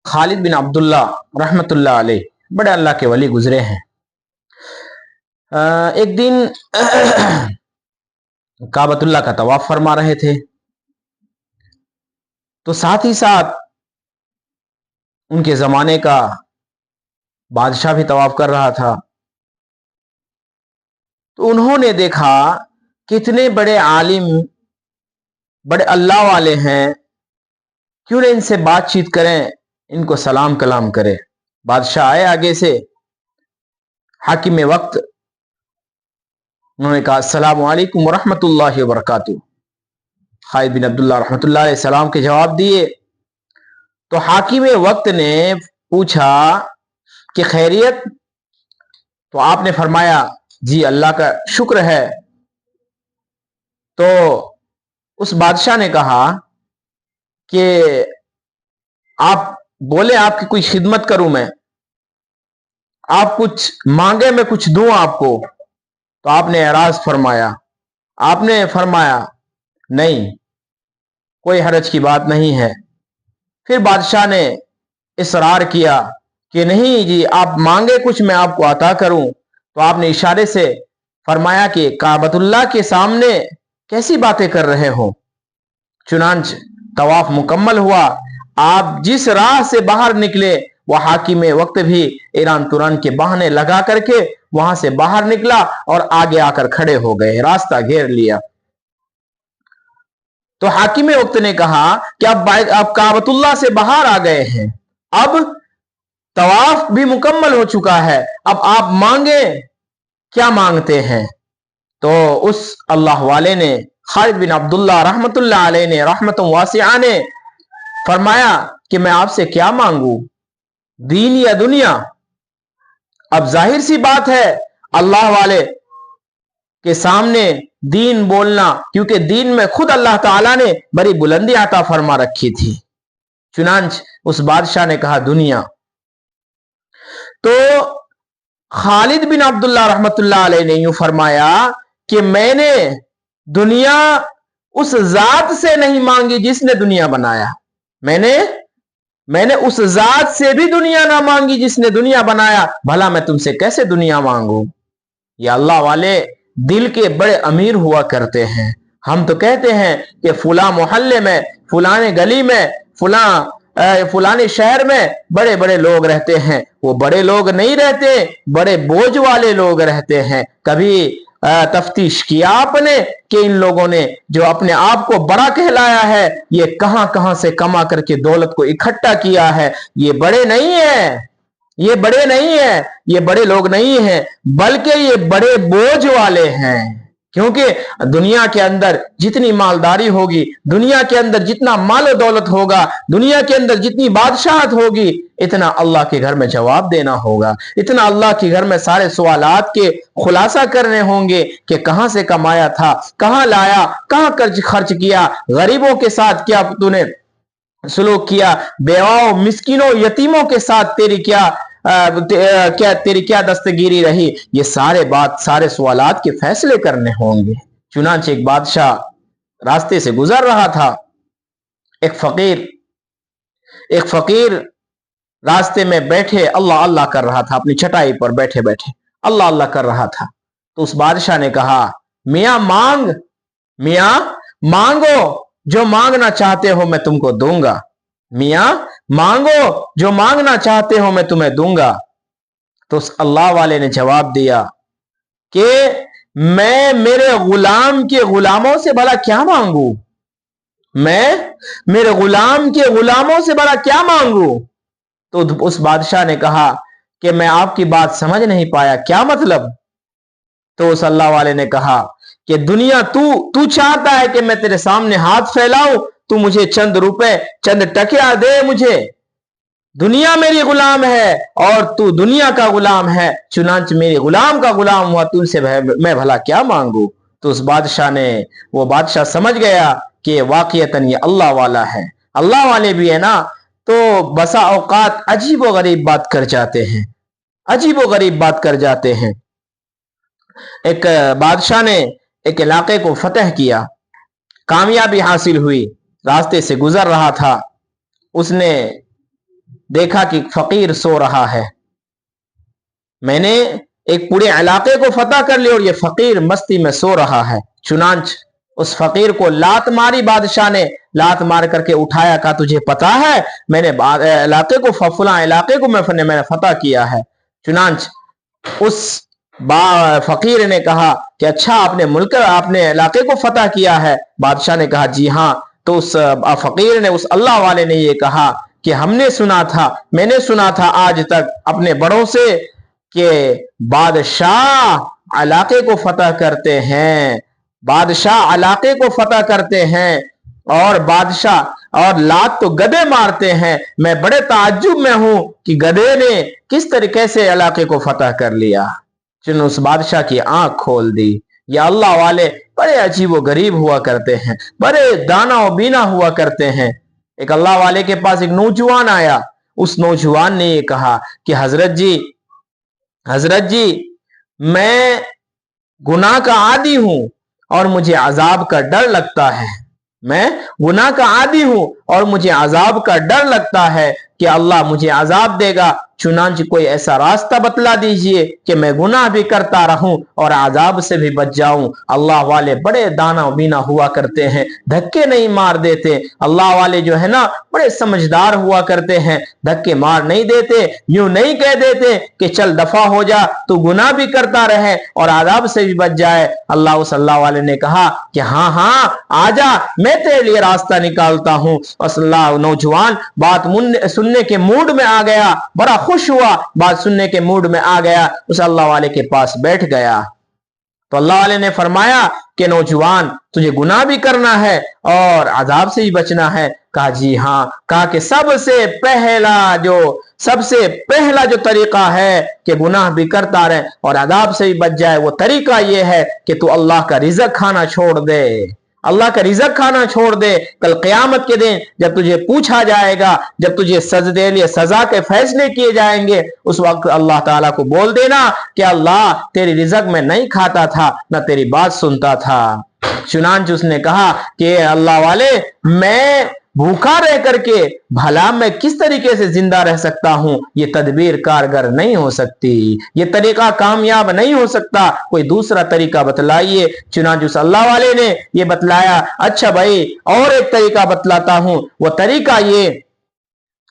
खालिद बिन अब्दुल्ला रहमतुल्लाह अलैह बड़े अल्लाह के वली गुजरे हैं। एक दिन काबतुल्लाह का तवाफ फरमा रहे थे, तो साथ ही साथ उनके जमाने का बादशाह भी तवाफ कर रहा था। तो उन्होंने देखा कितने बड़े आलिम, बड़े अल्लाह वाले हैं, क्यों न इनसे बातचीत करें, इनको सलाम कलाम करें। बादशाह आए आगे से, हाकिम वक्त, उन्होंने कहा अस्सलामु अलैकुम वरहमतुल्लाहि वबरकातुहू। खालिद बिन अब्दुल्ला रहमतुल्लाह अलैहि सलाम के जवाब दिए। तो हाकिम वक्त ने पूछा कि खैरियत? तो आपने फरमाया जी अल्लाह का शुक्र है। तो उस बादशाह ने कहा कि आप बोले आपकी कोई खिदमत करूं मैं, आप कुछ मांगे मैं कुछ दूं आपको। तो आपने एराज फरमाया, आपने फरमाया नहीं, कोई हरज की बात नहीं है। फिर बादशाह ने इसरार किया कि नहीं जी, आप मांगे कुछ मैं आपको अता करूं। तो आपने इशारे से फरमाया कि काबतुल्लाह के सामने कैसी बातें कर रहे हो। चुनांच तवाफ मुकम्मल हुआ। आप जिस राह से बाहर निकले वह हाकिम वक्त भी ईरान तुरान के बहाने लगा करके वहां से बाहर निकला और आगे आकर खड़े हो गए, रास्ता घेर लिया। तो हाकिम वक्त ने कहा कि आप काबतुल्लाह से बाहर आ गए हैं, अब तवाफ भी मुकम्मल हो चुका है, अब आप मांगे, क्या मांगते हैं। तो उस अल्लाह वाले ने, खालिद बिन अब्दुल्ला रहमतुल्लाह अलैह ने, रहमतुन वासिआ ने फरमाया कि मैं आपसे क्या मांगू, दीन या दुनिया। अब जाहिर सी बात है अल्लाह वाले के सामने दीन बोलना, क्योंकि दीन में खुद अल्लाह ताला ने बड़ी बुलंदी अता फरमा रखी थी। चुनांच उस बादशाह ने कहा दुनिया। तो खालिद बिन अब्दुल्ला रहमतुल्लाह अलैह ने यूं फरमाया कि मैंने दुनिया उस जात से नहीं मांगी जिसने दुनिया बनाया, मैंने उस जात से भी दुनिया ना मांगी जिसने दुनिया बनाया, भला मैं तुमसे कैसे दुनिया मांगू। ये अल्लाह वाले दिल के बड़े अमीर हुआ करते हैं। हम तो कहते हैं कि फुला मोहल्ले में, फुलाने गली में, फुलाने शहर में बड़े बड़े लोग रहते हैं। वो बड़े लोग नहीं रहते, बड़े बोझ वाले लोग रहते हैं। कभी तफ्तीश किया आपने कि इन लोगों ने जो अपने आप को बड़ा कहलाया है, ये कहां कहां से कमा करके दौलत को इकट्ठा किया है। ये बड़े नहीं है, ये बड़े नहीं है, ये बड़े लोग नहीं हैं, बल्कि ये बड़े बोझ वाले हैं। क्योंकि दुनिया के अंदर जितनी मालदारी होगी, दुनिया के अंदर जितना माल दौलत होगा, दुनिया के अंदर जितनी बादशाहत होगी, इतना अल्लाह के घर में जवाब देना होगा, इतना अल्लाह के घर में सारे सवालात के खुलासा करने होंगे कि कहां से कमाया था, कहां लाया, कहां खर्च किया, गरीबों के साथ क्या तूने सलूक किया, बेवाओं, मिस्किनों, यतीमों के साथ तेरी क्या दस्तगीरी रही। ये सारे सवालात के फैसले करने होंगे। चुनांचे एक बादशाह रास्ते से गुजर रहा था। एक फकीर रास्ते में बैठे अल्लाह अल्लाह कर रहा था, अपनी चटाई पर बैठे बैठे अल्लाह अल्लाह कर रहा था। तो उस बादशाह ने कहा मियां मांगो, जो मांगना चाहते हो मैं तुमको दूंगा। मियां मांगो, जो मांगना चाहते हो मैं तुम्हें दूंगा। तो उस अल्लाह वाले ने जवाब दिया कि मैं मेरे गुलाम के गुलामों से भला क्या मांगू, मैं मेरे गुलाम के गुलामों से भला क्या मांगू। तो उस बादशाह ने कहा कि मैं आपकी बात समझ नहीं पाया, क्या मतलब। तो उस अल्लाह वाले ने कहा कि दुनिया तू चाहता है कि मैं तेरे सामने हाथ फैलाऊं, तू मुझे चंद रुपए, चंद टकिया दे, मुझे दुनिया मेरी गुलाम है और तू दुनिया का गुलाम है। चुनांच मेरे गुलाम का गुलाम हुआ, तुझसे मैं भला क्या मांगू। तो उस वो बादशाह समझ गया कि वाकईतन ये अल्लाह वाला है। अल्लाह वाले भी है ना, तो बसा औकात अजीब व गरीब बात कर जाते हैं, अजीब व गरीब बात कर जाते हैं। एक बादशाह ने एक इलाके को फतह किया, कामयाबी हासिल हुई, रास्ते से गुजर रहा था, उसने देखा कि फकीर सो रहा है, मैंने एक पूरे इलाके को फतह कर लिया और ये फकीर मस्ती में सो रहा है। चुनांच उस फकीर को लात मारी, बादशाह ने लात मार करके उठाया, कहा तुझे पता है मैंने इलाके को, फला इलाके को मैंने फतह किया है। चुनांच उस फकीर ने कहा कि अच्छा आपने इलाके को फतह किया है। बादशाह ने कहा जी हाँ। तो उस फकीर ने, उस अल्लाह वाले ने ये कहा कि मैंने सुना था आज तक अपने बड़ों से कि बादशाह इलाके को फतह करते हैं, बादशाह इलाके को फतह करते हैं और बादशाह और लात तो गधे मारते हैं। मैं बड़े ताज्जुब में हूं कि गधे ने किस तरीके से इलाके को फतह कर लिया। जिन्होंने उस बादशाह की आंख खोल दी। ये अल्लाह वाले बड़े अजीब व गरीब हुआ करते हैं, बड़े दाना और बीना हुआ करते हैं। एक अल्लाह वाले के पास एक नौजवान आया। उस नौजवान ने ये कहा कि हजरत जी मैं गुनाह का आदी हूं और मुझे अजाब का डर लगता है। मैं गुनाह का आदी हूं और मुझे अजाब का डर लगता है कि अल्लाह मुझे अजाब देगा। चुनांचे कोई ऐसा रास्ता बतला दीजिए कि मैं गुनाह भी करता रहूं और अजाब से भी बच जाऊं। अल्लाह वाले बड़े दाना बीना हुआ करते हैं, धक्के नहीं मार देते। अल्लाह वाले जो है ना बड़े समझदार हुआ करते हैं, धक्के मार नहीं देते। यूं नहीं कह देते कि चल दफा हो जा, तू गुनाह भी करता रहे और अजाब से भी बच जाए। उस अल्लाह वाले ने कहा कि हाँ हाँ आजा, मैं तेरे लिए रास्ता निकालता हूं। और नौजवान बात सुनने के मूड में आ गया, बड़ा खुश हुआ, बात सुनने के मूड में आ गया, उस अल्लाह वाले के पास बैठ गया। तो अल्लाह वाले ने फरमाया कि नौजवान तुझे गुनाह भी करना है और अजाब से ही बचना है। कहा जी हाँ। कहा कि सबसे पहला जो तरीका है कि गुनाह भी करता रहे और अजाब से ही बच जाए, वो तरीका ये है कि तू अल्लाह का रिज़्क खाना छोड़ दे। अल्लाह का रिज़्क खाना छोड़ दे। कल क़यामत के दिन जब तुझे पूछा जाएगा, जब तुझे सजदे लिए सजा के फैसले किए जाएंगे, उस वक्त अल्लाह ताला को बोल देना कि अल्लाह तेरी रिज़्क में नहीं खाता था, ना तेरी बात सुनता था। चुनांचे उसने कहा कि अल्लाह वाले मैं भूखा रह करके भला मैं किस तरीके से जिंदा रह सकता हूं, ये तदबीर कारगर नहीं हो सकती, ये तरीका कामयाब नहीं हो सकता, कोई दूसरा तरीका बतलाइए। चुनांचे उस अल्लाह वाले ने ये बतलाया, अच्छा भाई और एक तरीका बतलाता हूं। वो तरीका ये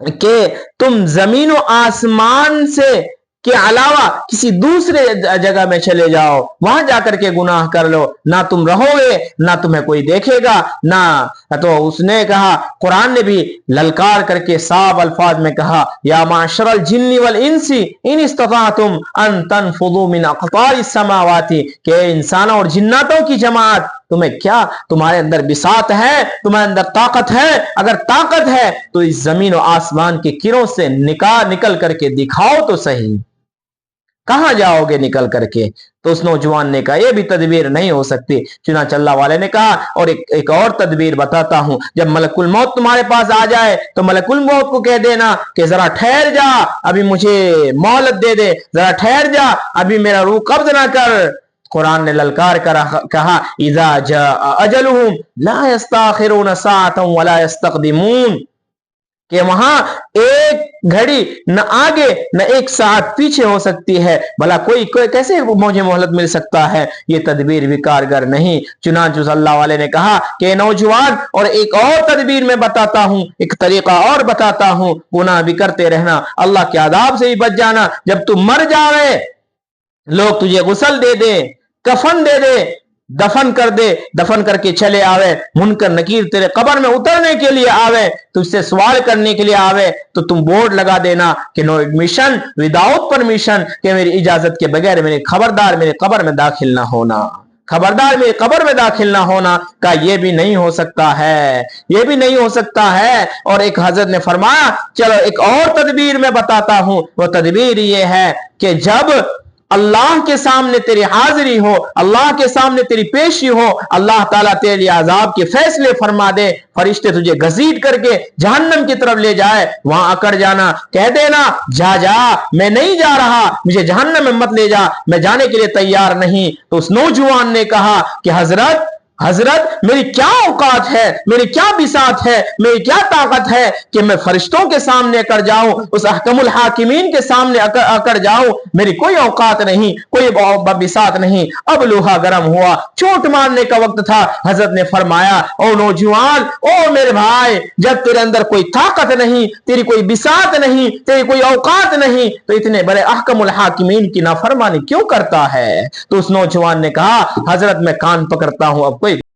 कि तुम जमीन और आसमान से के अलावा किसी दूसरे जगह में चले जाओ, वहां जाकर के गुनाह कर लो, ना तुम रहोगे ना तुम्हें कोई देखेगा ना। तो उसने कहा, कुरान ने भी ललकार करके साफ अल्फाज में कहा, या माशरल जिन्नी वल इंसी इन इस्तताअतुम अन तनफुदू मिन अक़तारिस समावाति, के इंसानों और जिन्नातों की जमात, तुम्हें क्या तुम्हारे अंदर बिसात है, तुम्हारे अंदर ताकत है? अगर ताकत है तो इस जमीन और आसमान के किरों से निकल करके दिखाओ तो सही, कहां जाओगे निकल करके? तो उस नौजवान ने कहा यह भी तदबीर नहीं हो सकती। चुनांचे अल्लाह वाले ने कहा और एक और तदबीर बताता हूं, जब मलकुल मौत तुम्हारे पास आ जाए तो मलकुल मौत को कह देना कि जरा ठहर जा, अभी मुझे मोहलत दे दे, जरा ठहर जा, अभी मेरा रूह कब्ज ना कर। कुरान ने ललकार कर कहा, इज़ा जाअ अजलुहुम ला यस्ताखिरून साअतन वला यस्तक़दिमून, कि वहां एक घड़ी न आगे न एक साथ पीछे हो सकती है, भला कोई कैसे मुझे मोहलत मिल सकता है? ये तदबीर भी कारगर नहीं। चुनांचे उस अल्लाह वाले ने कहा कि नौजवान और एक और तदबीर मैं बताता हूं, एक तरीका और बताता हूं, गुनाह भी करते रहना, अल्लाह के अज़ाब से भी बच जाना। जब तू मर जावे, लोग तुझे गुस्ल दे दे, कफन दे दे, दफन कर दे, दफन करके चले आवे, मुनकर नकीर तेरे कब्र में उतरने के लिए आवे, तुझसे सवाल करने के लिए आवे, तो तुम बोर्ड लगा देना कि नो एडमिशन विदाउट परमिशन, कि मेरी इजाजत के बगैर मेरे कब्र में दाखिल ना होना, खबरदार मेरे कब्र में दाखिल ना होना। का ये भी नहीं हो सकता है, ये भी नहीं हो सकता है। और एक हजरत ने फरमाया, चलो एक और तदबीर मैं बताता हूं। वो तदबीर ये है कि जब अल्लाह के सामने तेरी हाजिरी हो, अल्लाह के सामने तेरी पेशी हो, अल्लाह ताला तेरे लिए अजाब के फैसले फरमा दे, फरिश्ते तुझे घसीट करके जहन्नम की तरफ ले जाए, वहां अकड़ जाना, कह देना जा जा, मैं नहीं जा रहा, मुझे जहन्नम में मत ले जा, मैं जाने के लिए तैयार नहीं। तो उस नौजवान ने कहा कि हजरत हजरत मेरी क्या औकात है, मेरी क्या बिसात है, मेरी क्या ताकत है कि मैं फरिश्तों के सामने अकड़ जाऊं, उस अहकमुल हाकिमीन के सामने अकड़ जाऊं। मेरी कोई औकात नहीं, कोई बिसात नहीं। अब लोहा गर्म हुआ, चोट मारने का वक्त था। हजरत ने फरमाया, ओ नौजवान, ओ मेरे भाई, जब तेरे अंदर कोई ताकत नहीं, तेरी कोई बिसात नहीं, तेरी कोई औकात नहीं, तो इतने बड़े अहकमुल हाकिमीन की नाफरमानी क्यों करता है? तो उस नौजवान ने कहा, हजरत मैं कान पकड़ता हूं, अब